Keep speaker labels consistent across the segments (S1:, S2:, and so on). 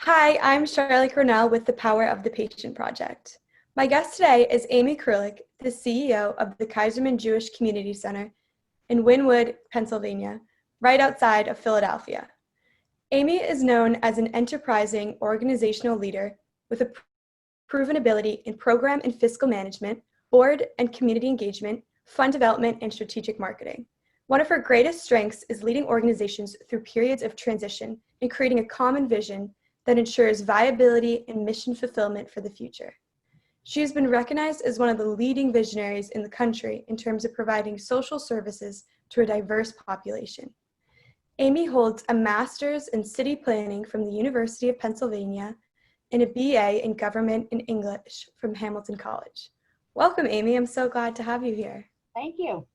S1: Hi, I'm Charlotte Grinnell with the Power of the Patient Project. My guest today is Amy Krulik, the CEO of the Kaiserman Jewish Community Center in Wynwood, Pennsylvania, right outside of Philadelphia. Amy is known as an enterprising organizational leader with a proven ability in program and fiscal management, board and community engagement, fund development, and strategic marketing. One of her greatest strengths is leading organizations through periods of transition and creating a common vision that ensures viability and mission fulfillment for the future. She has been recognized as one of the leading visionaries in the country in terms of providing social services to a diverse population. Amy holds a master's in city planning from the University of Pennsylvania and a BA in government and English from Hamilton College. Welcome, Amy. I'm so glad to have you here.
S2: Thank you.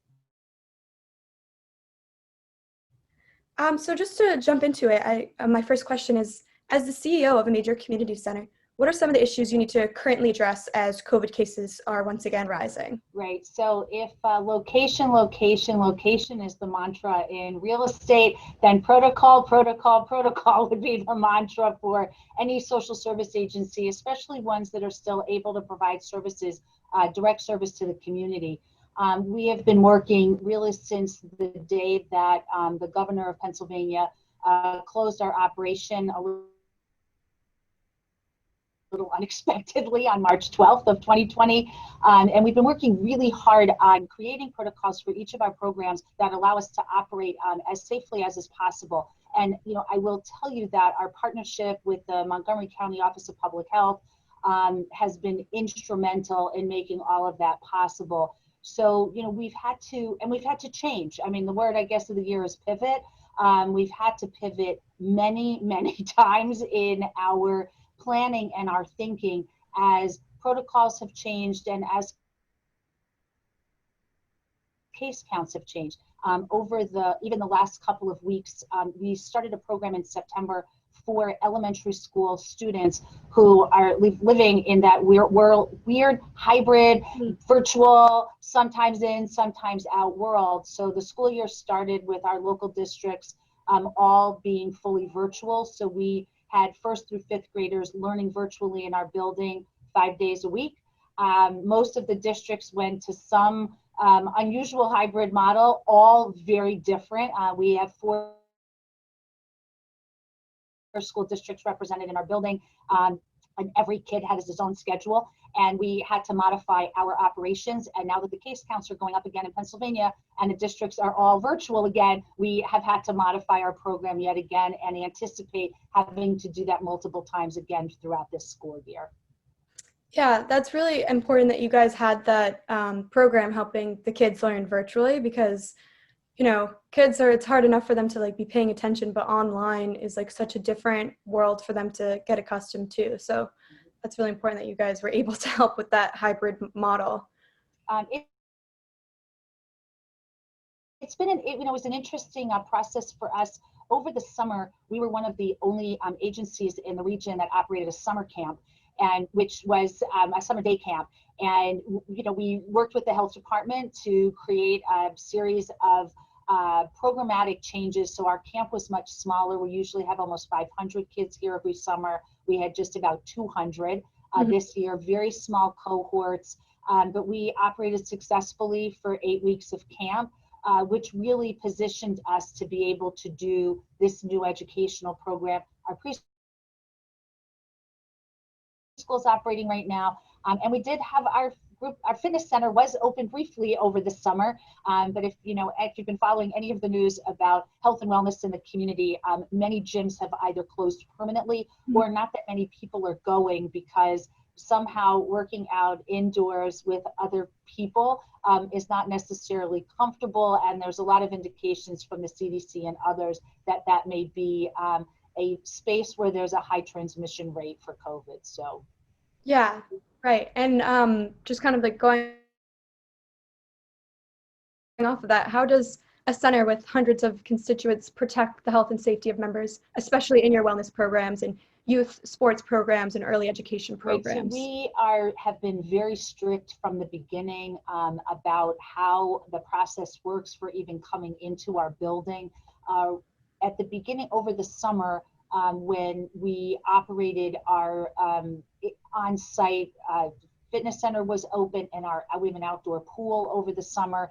S1: So just to jump into it, my first question is, as the CEO of a major community center, what are some of the issues you need to currently address as COVID cases are once again rising?
S2: Right. So if location is the mantra in real estate, then protocol would be the mantra for any social service agency, especially ones that are still able to provide services, direct service to the community. We have been working really since the day that the governor of Pennsylvania closed our operation a little unexpectedly on March 12th of 2020. And we've been working really hard on creating protocols for each of our programs that allow us to operate as safely as is possible. And I will tell you that our partnership with the Montgomery County Office of Public Health has been instrumental in making all of that possible. So, we've had to change. I mean, the word, I guess, of the year is pivot. We've had to pivot many, many times in our planning and our thinking as protocols have changed and as case counts have changed. Over even the last couple of weeks, we started a program in September for elementary school students who are living in that weird hybrid, virtual, sometimes in, sometimes out world. So the school year started with our local districts all being fully virtual. So we had first through fifth graders learning virtually in our building 5 days a week. Most of the districts went to some unusual hybrid model, all very different. We have 4 school districts represented in our building, and every kid has his own schedule, and we had to modify our operations. And now that the case counts are going up again in Pennsylvania and the districts are all virtual again, we have had to modify our program yet again and anticipate having to do that multiple times again throughout this school year.
S1: Yeah, that's really important that you guys had that program helping the kids learn virtually, because kids it's hard enough for them to be paying attention, but online is such a different world for them to get accustomed to. So that's really important that you guys were able to help with that hybrid model.
S2: It was an interesting process for us. Over the summer, we were one of the only agencies in the region that operated a summer camp, and which was a summer day camp. And we worked with the health department to create a series of programmatic changes. So our camp was much smaller. We usually have almost 500 kids here every summer. We had just about 200 this year, very small cohorts, but we operated successfully for 8 weeks of camp, which really positioned us to be able to do this new educational program. Our preschool's operating right now, and we did have our fitness center was open briefly over the summer, but if you've been following any of the news about health and wellness in the community, many gyms have either closed permanently or not that many people are going because somehow working out indoors with other people is not necessarily comfortable, and there's a lot of indications from the CDC and others that that may be a space where there's a high transmission rate for COVID. So
S1: yeah, right. And just kind of going off of that, how does a center with hundreds of constituents protect the health and safety of members, especially in your wellness programs and youth sports programs and early education programs?
S2: Right, so we have been very strict from the beginning about how the process works for even coming into our building. At the beginning, over the summer, when we operated our on-site fitness center was open, and we have an outdoor pool over the summer.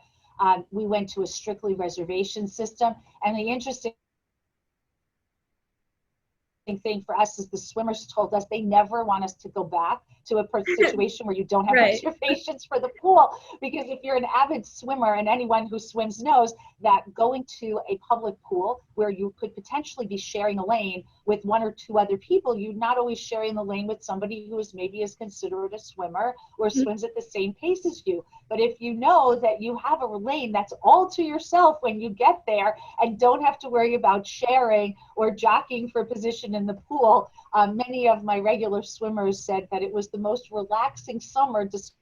S2: We went to a strictly reservation system, and the interesting thing for us is the swimmers told us they never want us to go back to a situation where you don't have
S1: Right.
S2: reservations for the pool, because if you're an avid swimmer, and anyone who swims knows that going to a public pool where you could potentially be sharing a lane with one or two other people, you're not always sharing the lane with somebody who is maybe as considerate a swimmer or swims at the same pace as you. But if you know that you have a lane that's all to yourself when you get there and don't have to worry about sharing or jockeying for position in the pool, many of my regular swimmers said that it was the most relaxing summer despite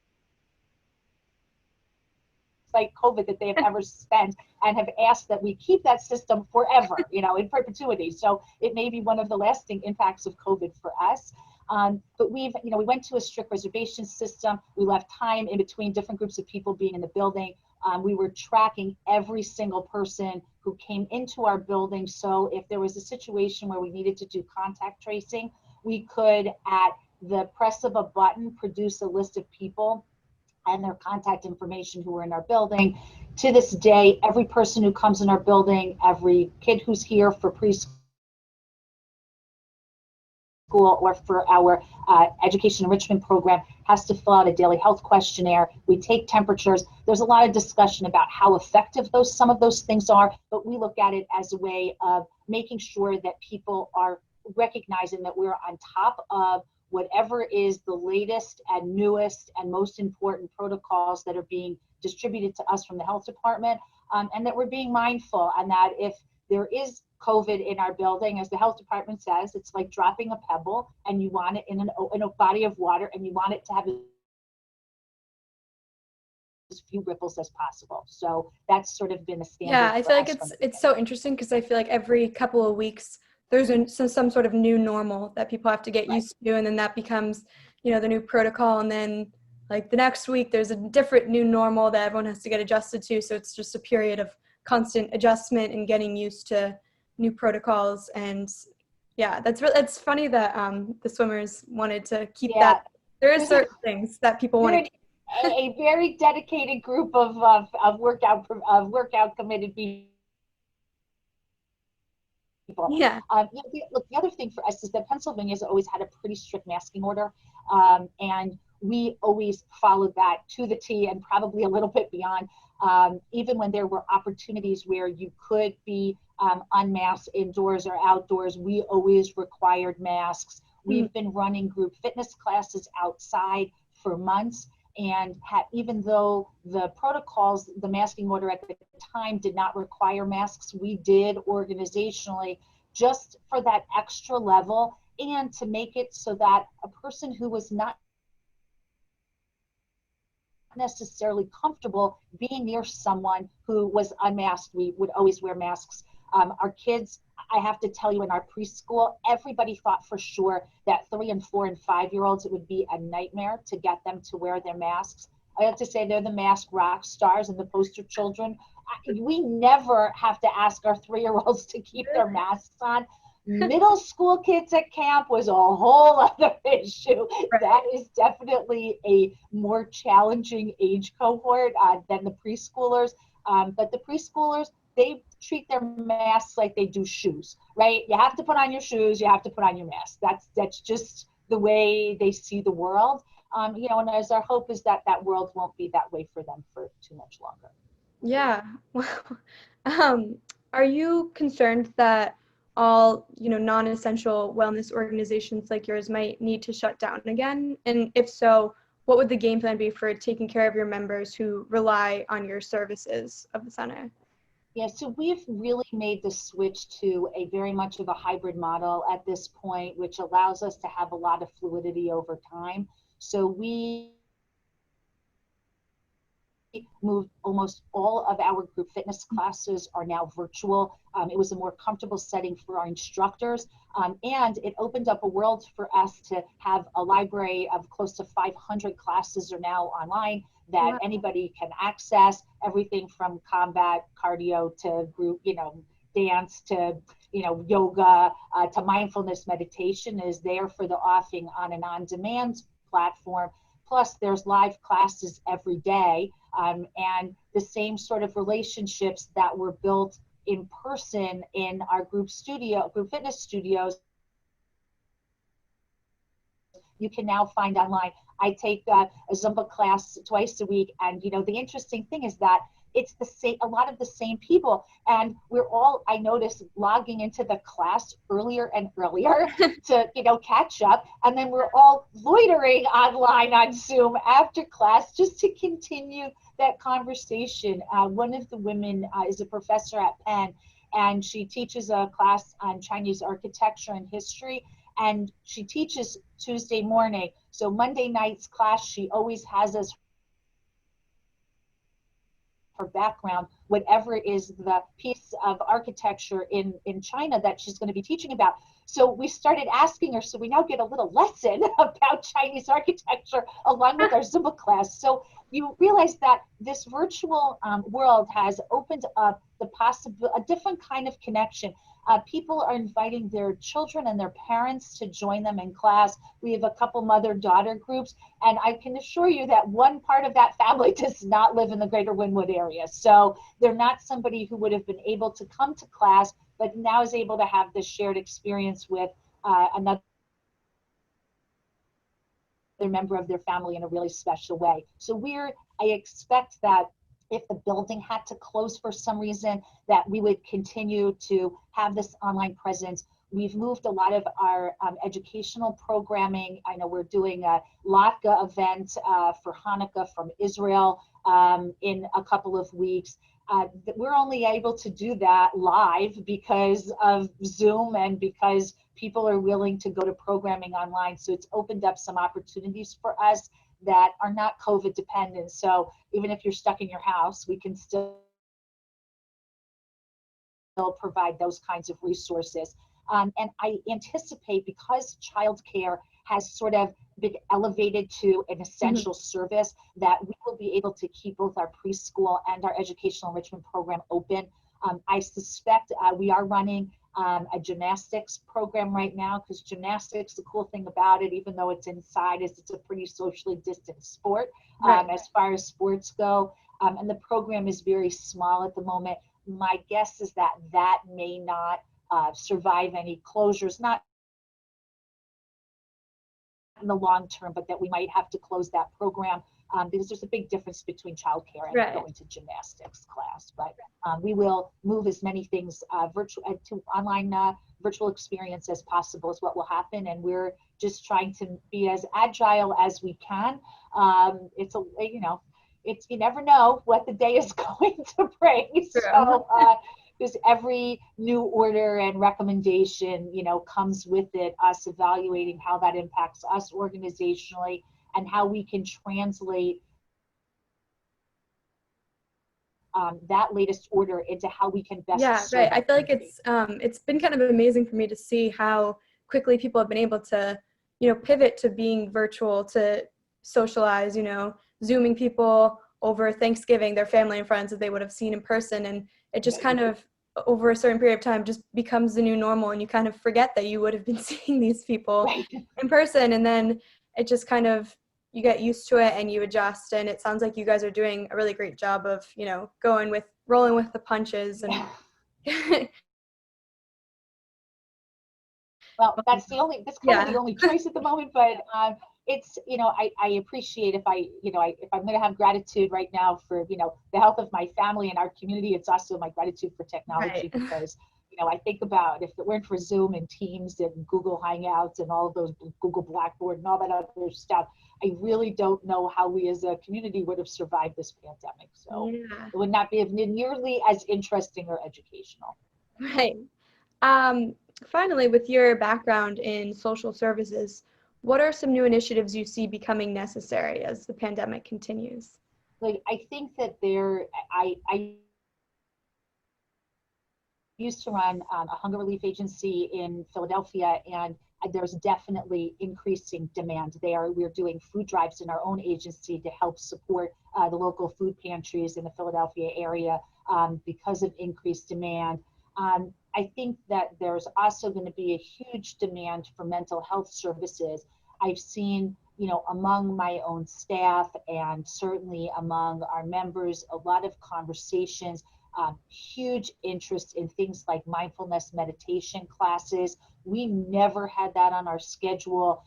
S2: COVID that they have ever spent, and have asked that we keep that system forever, in perpetuity. So it may be one of the lasting impacts of COVID for us. But we went to a strict reservation system. We left time in between different groups of people being in the building. We were tracking every single person who came into our building. So if there was a situation where we needed to do contact tracing, we could, at the press of a button, produce a list of people and their contact information who were in our building. To this day, every person who comes in our building, every kid who's here for preschool or for our education enrichment program, has to fill out a daily health questionnaire. We take temperatures. There's a lot of discussion about how effective some of those things are, but we look at it as a way of making sure that people are recognizing that we're on top of whatever is the latest and newest and most important protocols that are being distributed to us from the health department, and that we're being mindful, and that if there is COVID in our building, as the health department says, it's like dropping a pebble, and you want it in a body of water, and you want it to have as few ripples as possible. So that's sort of been the standard.
S1: Yeah, I feel like it's so interesting, because I feel like every couple of weeks there's some sort of new normal that people have to get used to, and then that becomes, the new protocol, and then like the next week there's a different new normal that everyone has to get adjusted to. So it's just a period of constant adjustment and getting used to new protocols. And yeah, it's funny that the swimmers wanted to keep that. There is certain things that people want to keep.
S2: A very dedicated group of workout committed people.
S1: Yeah.
S2: The other thing for us is that Pennsylvania has always had a pretty strict masking order, and we always followed that to the T, and probably a little bit beyond. Even when there were opportunities where you could be unmasked indoors or outdoors, we always required masks. We've been running group fitness classes outside for months, and even though the protocols, the masking order at the time did not require masks, we did organizationally, just for that extra level, and to make it so that a person who was not necessarily comfortable being near someone who was unmasked, we would always wear masks. Our kids, I have to tell you, in our preschool, everybody thought for sure that 3 and 4 and 5-year-olds, it would be a nightmare to get them to wear their masks. I have to say, they're the mask rock stars and the poster children. We never have to ask our 3-year-olds to keep their masks on. Middle school kids at camp was a whole other issue.
S1: Right.
S2: That is definitely a more challenging age cohort than the preschoolers. But the preschoolers, they treat their masks like they do shoes, right? You have to put on your shoes, you have to put on your mask. That's just the way they see the world. And as our hope is that that world won't be that way for them for too much longer.
S1: Yeah. Well, are you concerned that all, non-essential wellness organizations like yours might need to shut down again? And if so, what would the game plan be for taking care of your members who rely on your services of the center?
S2: Yeah, so we've really made the switch to a very much of a hybrid model at this point, which allows us to have a lot of fluidity over time. So we moved almost all of our group fitness classes are now virtual. It was a more comfortable setting for our instructors, and it opened up a world for us to have a library of close to 500 classes are now online that anybody can access, everything from combat, cardio, to group, dance, to yoga to mindfulness meditation is there for the offering on an on-demand platform. Plus, there's live classes every day, and the same sort of relationships that were built in person in our group fitness studios, you can now find online. I take a Zumba class twice a week, and the interesting thing is that it's a lot of the same people, and we're all, I notice, logging into the class earlier and earlier to catch up, and then we're all loitering online on Zoom after class just to continue that conversation. One of the women is a professor at Penn, and she teaches a class on Chinese architecture and history, and she teaches Tuesday morning. So Monday night's class, she always has as her background, whatever is the piece of architecture in China that she's going to be teaching about. So we started asking her, so we now get a little lesson about Chinese architecture along with our Zumba class. So you realize that this virtual world has opened up a different kind of connection. People are inviting their children and their parents to join them in class. We have a couple mother-daughter groups, and I can assure you that one part of that family does not live in the greater Wynwood area. So they're not somebody who would have been able to come to class, but now is able to have this shared experience with another member of their family in a really special way. So I expect that if the building had to close for some reason, that we would continue to have this online presence. We've moved a lot of our educational programming. I know we're doing a Latga event for Hanukkah from Israel in a couple of weeks. We're only able to do that live because of Zoom and because people are willing to go to programming online. So it's opened up some opportunities for us that are not COVID dependent. So even if you're stuck in your house, we can still provide those kinds of resources. And I anticipate, because childcare has sort of been elevated to an essential service, that we will be able to keep both our preschool and our educational enrichment program open. I suspect we are running a gymnastics program right now, because gymnastics, the cool thing about it, even though it's inside, is it's a pretty socially distant sport as far as sports go. And the program is very small at the moment. My guess is that that may not survive any closures, not in the long term, but that we might have to close that program because there's a big difference between childcare and going to gymnastics class. But we will move as many things virtual to online virtual experience as possible is what will happen, and we're just trying to be as agile as we can. It's you never know what the day is going to bring. So because every new order and recommendation, comes with it, us evaluating how that impacts us organizationally and how we can translate that latest order into how we can best serve.
S1: I feel like it's been kind of amazing for me to see how quickly people have been able to, pivot to being virtual, to socialize, Zooming people over Thanksgiving, their family and friends that they would have seen in person, and it just kind of over a certain period of time just becomes the new normal, and you kind of forget that you would have been seeing these people in person, and then it just kind of, you get used to it and you adjust. And it sounds like you guys are doing a really great job of, rolling with the punches. And
S2: well, that's kind of the only choice at the moment, but it's, I appreciate if I'm going to have gratitude right now for, the health of my family and our community, it's also my gratitude for technology, because, I think about if it weren't for Zoom and Teams and Google Hangouts and all of those, Google Blackboard and all that other stuff, I really don't know how we as a community would have survived this pandemic. So it would not be nearly as interesting or educational.
S1: Right. Finally, with your background in social services, what are some new initiatives you see becoming necessary as the pandemic continues?
S2: Like, I think that I used to run a hunger relief agency in Philadelphia, and there's definitely increasing demand there. We're doing food drives in our own agency to help support the local food pantries in the Philadelphia area because of increased demand. I think that there's also going to be a huge demand for mental health services. I've seen, among my own staff and certainly among our members, a lot of conversations, huge interest in things like mindfulness meditation classes. We never had that on our schedule.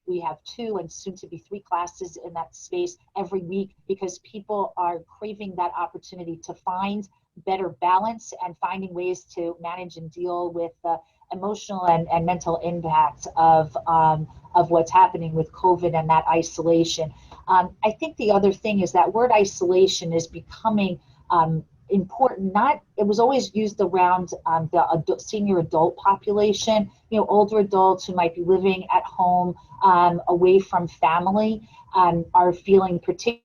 S2: We have 2 and soon to be 3 classes in that space every week because people are craving that opportunity to find better balance and finding ways to manage and deal with the emotional and mental impacts of what's happening with COVID and that isolation. I think the other thing is that word isolation is becoming important. It was always used around the senior adult population, older adults who might be living at home away from family, are feeling particularly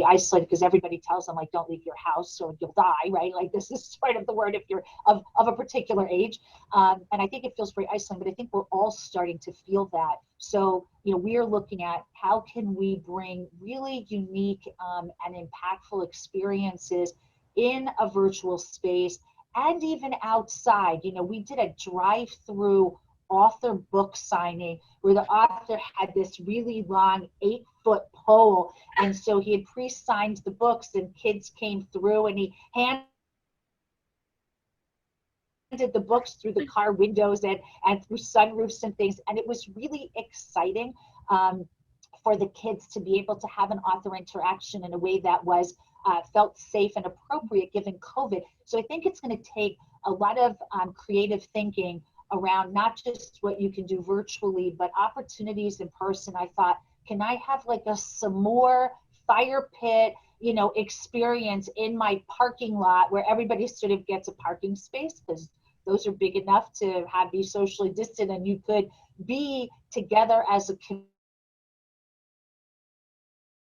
S2: isolated because everybody tells them, like, don't leave your house or you'll die, right? Like, this is sort of the word if you're of a particular age. And I think it feels very isolating, but I think we're all starting to feel that. So, we are looking at how can we bring really unique and impactful experiences in a virtual space and even outside. We did a drive-through author book signing where the author had this really long 8-foot pole, and so he had pre-signed the books and kids came through and he handed the books through the car windows and through sunroofs and things, and it was really exciting for the kids to be able to have an author interaction in a way that was felt safe and appropriate given COVID. So I think it's going to take a lot of creative thinking around not just what you can do virtually, but opportunities in person. I thought, can I have like a s'more fire pit, experience in my parking lot where everybody sort of gets a parking space, because those are big enough to be socially distant and you could be together as a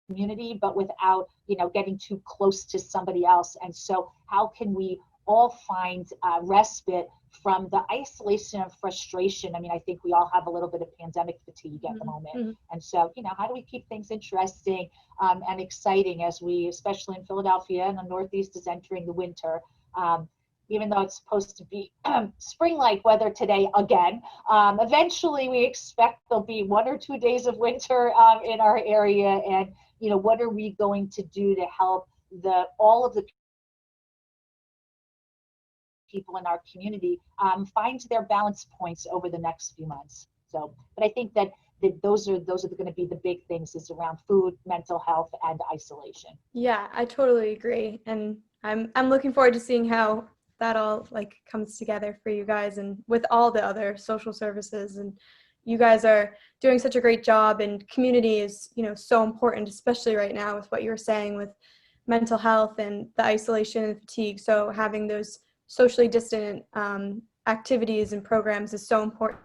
S2: community, but without, getting too close to somebody else. And so how can we all find respite from the isolation and frustration? I mean, I think we all have a little bit of pandemic fatigue at the moment. And so, how do we keep things interesting and exciting as we, especially in Philadelphia and the Northeast, is entering the winter? Even though it's supposed to be spring-like weather today again, eventually we expect there'll be 1 or 2 days of winter in our area. And, what are we going to do to help all of the people in our community find their balance points over the next few months? So, but I think that those are going to be the big things, is around food, mental health, and isolation.
S1: Yeah, I totally agree, and I'm looking forward to seeing how that all comes together for you guys and with all the other social services. And you guys are doing such a great job, and community is so important, especially right now with what you were saying with mental health and the isolation and fatigue. So having those socially distant activities and programs is so important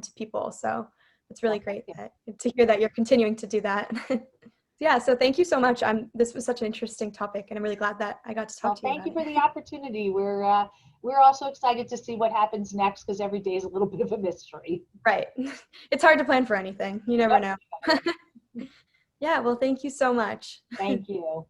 S1: to people. So it's really great to hear that you're continuing to do that. Yeah, so thank you so much. This was such an interesting topic, and I'm really glad that I got to talk to you about it.
S2: Thank you for the opportunity. We're also excited to see what happens next, because every day is a little bit of a mystery.
S1: Right. It's hard to plan for anything. You never know. Yeah, well, thank you so much.
S2: Thank you.